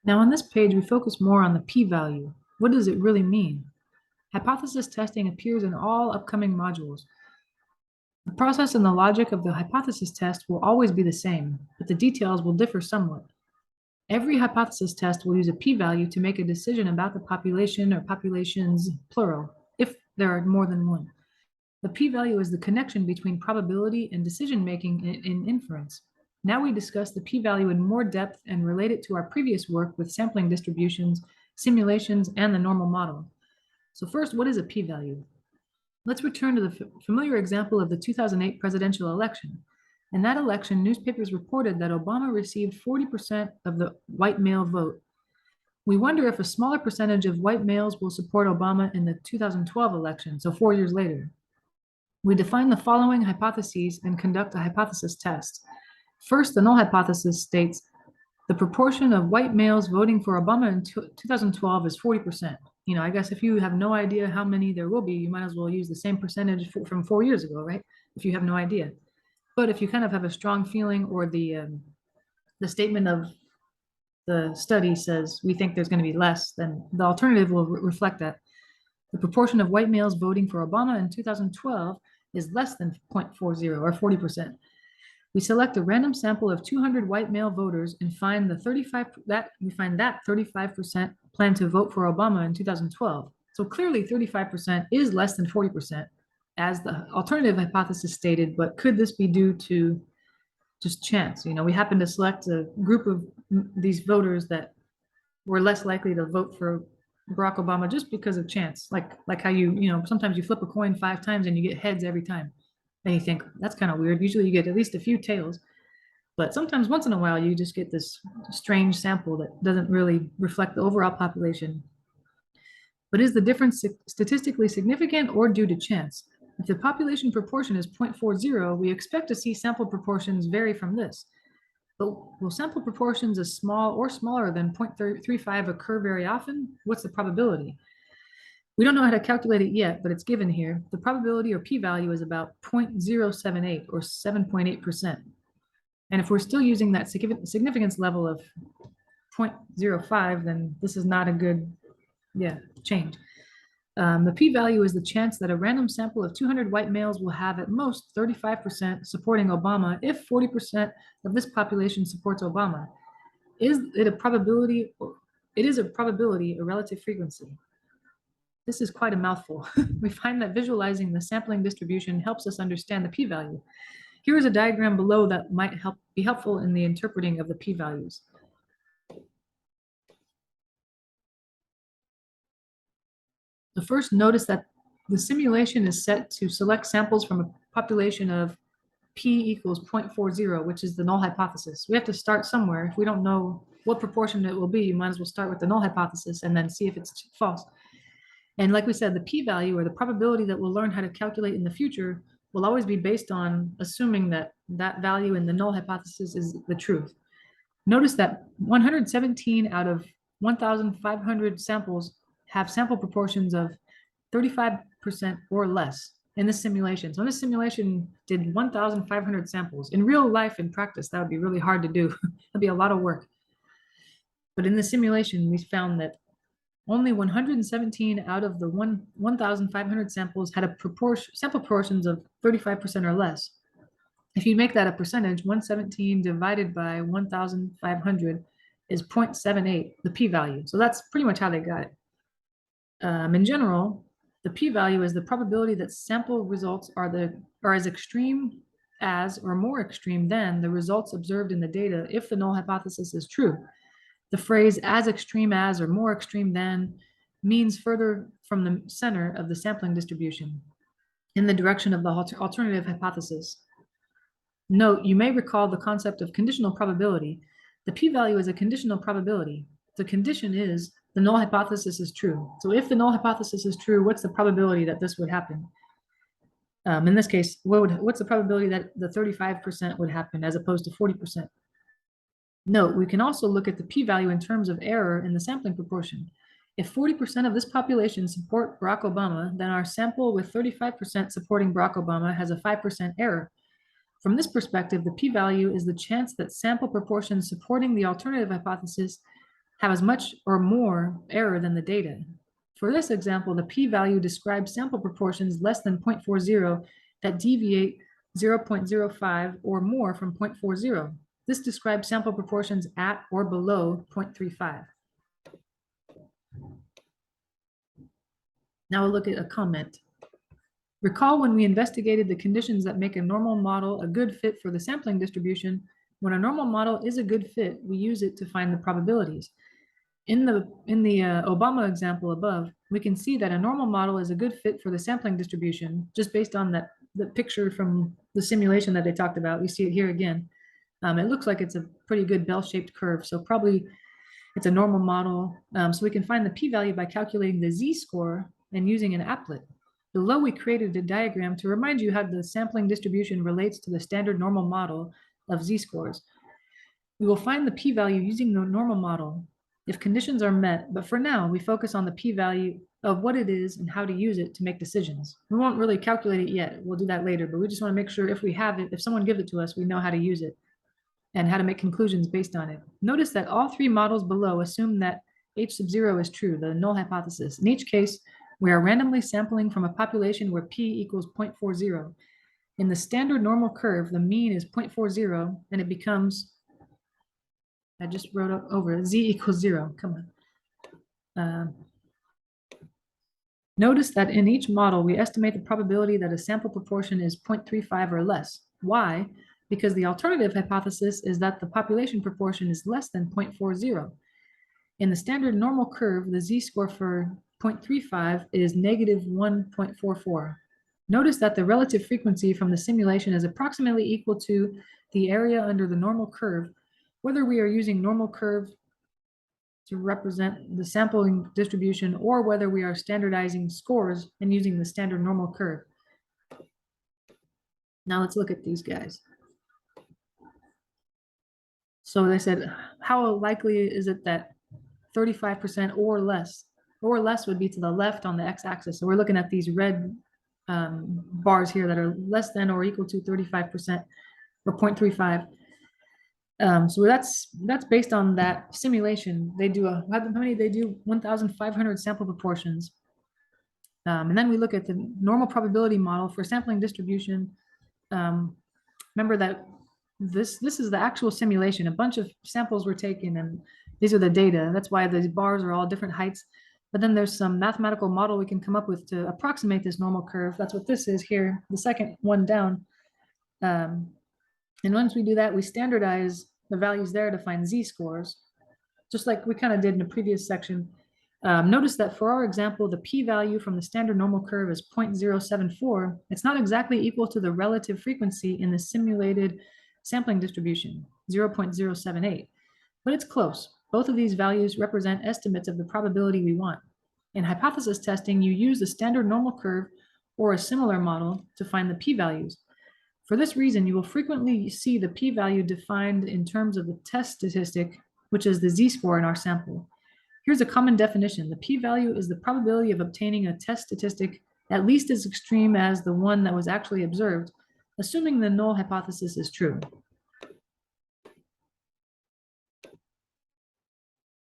Now on this page, we focus more on the p-value. What does it really mean? Hypothesis testing appears in all upcoming modules. The process and the logic of the hypothesis test will always be the same, but the details will differ somewhat. Every hypothesis test will use a p-value to make a decision about the population or populations, plural, if there are more than one. The p-value is the connection between probability and decision-making in inference. Now we discuss the p-value in more depth and relate it to our previous work with sampling distributions, simulations, and the normal model. So first, what is a p-value? Let's return to the familiar example of the 2008 presidential election. In that election, newspapers reported that Obama received 40% of the white male vote. We wonder if a smaller percentage of white males will support Obama in the 2012 election, so 4 years later. We define the following hypotheses and conduct a hypothesis test. First, the null hypothesis states the proportion of white males voting for Obama in 2012 is 40%. I guess if you have no idea how many there will be, you might as well use the same percentage from 4 years ago, right? If you have no idea. But if you kind of have a strong feeling, or the statement of the study says we think there's going to be less, then the alternative will reflect that. The proportion of white males voting for Obama in 2012 is less than 0.40 or 40%. We select a random sample of 200 white male voters and find that 35% plan to vote for Obama in 2012. So clearly 35% is less than 40%, as the alternative hypothesis stated, but could this be due to just chance? We happen to select a group of these voters that were less likely to vote for Barack Obama just because of chance, like how sometimes you flip a coin 5 times and you get heads every time. And you think, that's kind of weird. Usually you get at least a few tails, but sometimes once in a while you just get this strange sample that doesn't really reflect the overall population. But is the difference statistically significant or due to chance? If the population proportion is 0.40, we expect to see sample proportions vary from this. But will sample proportions as small or smaller than 0.35 occur very often? What's the probability? We don't know how to calculate it yet, but it's given here. The probability, or p-value, is about 0.078 or 7.8%. And if we're still using that significance level of 0.05, then this is not a good change. The p-value is the chance that a random sample of 200 white males will have at most 35% supporting Obama if 40% of this population supports Obama. Is it a probability? It is a probability, a relative frequency. This is quite a mouthful. We find that visualizing the sampling distribution helps us understand the p-value. Here is a diagram below that might be helpful in the interpreting of the p-values. The first, notice that the simulation is set to select samples from a population of p equals 0.40, which is the null hypothesis. We have to start somewhere. If we don't know what proportion it will be, you might as well start with the null hypothesis and then see if it's false. And like we said, the p-value, or the probability that we'll learn how to calculate in the future, will always be based on assuming that that value in the null hypothesis is the truth. Notice that 117 out of 1,500 samples have sample proportions of 35% or less in this simulation. So in this simulation did 1,500 samples. In real life, in practice, that would be really hard to do. That'd be a lot of work. But in the simulation, we found that only 117 out of the 1,500 samples had sample proportions of 35% or less. If you make that a percentage, 117 divided by 1,500 is 0.78, the p-value. So that's pretty much how they got it. In general, the p-value is the probability that sample results are as extreme as or more extreme than the results observed in the data if the null hypothesis is true. The phrase as extreme as or more extreme than means further from the center of the sampling distribution in the direction of the alternative hypothesis. Note, you may recall the concept of conditional probability. The p-value is a conditional probability. The condition is the null hypothesis is true. So if the null hypothesis is true, what's the probability that this would happen? In this case, what's the probability that the 35% would happen as opposed to 40%? Note, we can also look at the p-value in terms of error in the sampling proportion. If 40% of this population support Barack Obama, then our sample with 35% supporting Barack Obama has a 5% error. From this perspective, the p-value is the chance that sample proportions supporting the alternative hypothesis have as much or more error than the data. For this example, the p-value describes sample proportions less than 0.40 that deviate 0.05 or more from 0.40. This describes sample proportions at or below 0.35. Now we'll look at a comment. Recall when we investigated the conditions that make a normal model a good fit for the sampling distribution. When a normal model is a good fit, we use it to find the probabilities. In the Obama example above, we can see that a normal model is a good fit for the sampling distribution just based on the picture from the simulation that they talked about. We see it here again. It looks like it's a pretty good bell-shaped curve, so probably it's a normal model. So we can find the p-value by calculating the z-score and using an applet. Below, we created a diagram to remind you how the sampling distribution relates to the standard normal model of z-scores. We will find the p-value using the normal model if conditions are met, but for now, we focus on the p-value of what it is and how to use it to make decisions. We won't really calculate it yet. We'll do that later, but we just want to make sure if we have it, if someone gives it to us, we know how to use it and how to make conclusions based on it. Notice that all three models below assume that H sub 0 is true, the null hypothesis. In each case, we are randomly sampling from a population where p equals 0.40. In the standard normal curve, the mean is 0.40, and it becomes, I just wrote over, z equals 0. Come on. Notice that in each model, we estimate the probability that a sample proportion is 0.35 or less. Why? Because the alternative hypothesis is that the population proportion is less than 0.40. In the standard normal curve, the z-score for 0.35 is negative 1.44. Notice that the relative frequency from the simulation is approximately equal to the area under the normal curve, whether we are using normal curve to represent the sampling distribution or whether we are standardizing scores and using the standard normal curve. Now let's look at these guys. So they said, how likely is it that 35% or less would be to the left on the x-axis? So we're looking at these red bars here that are less than or equal to 35% or 0.35. So that's based on that simulation. They do how many? They do 1,500 sample proportions. And then we look at the normal probability model for sampling distribution. Remember that this is the actual simulation. A bunch of samples were taken and these are the data. That's why these bars are all different heights. But then there's some mathematical model we can come up with to approximate this normal curve. That's what this is here, the second one down. And once we do that, we standardize the values there to find z-scores, just like we kind of did in the previous section. Notice that for our example, the p-value from the standard normal curve is 0.074. It's not exactly equal to the relative frequency in the simulated sampling distribution, 0.078, but it's close. Both of these values represent estimates of the probability we want. In hypothesis testing, you use the standard normal curve or a similar model to find the p-values. For this reason, you will frequently see the p-value defined in terms of the test statistic, which is the z-score in our sample. Here's a common definition. The p-value is the probability of obtaining a test statistic at least as extreme as the one that was actually observed, assuming the null hypothesis is true.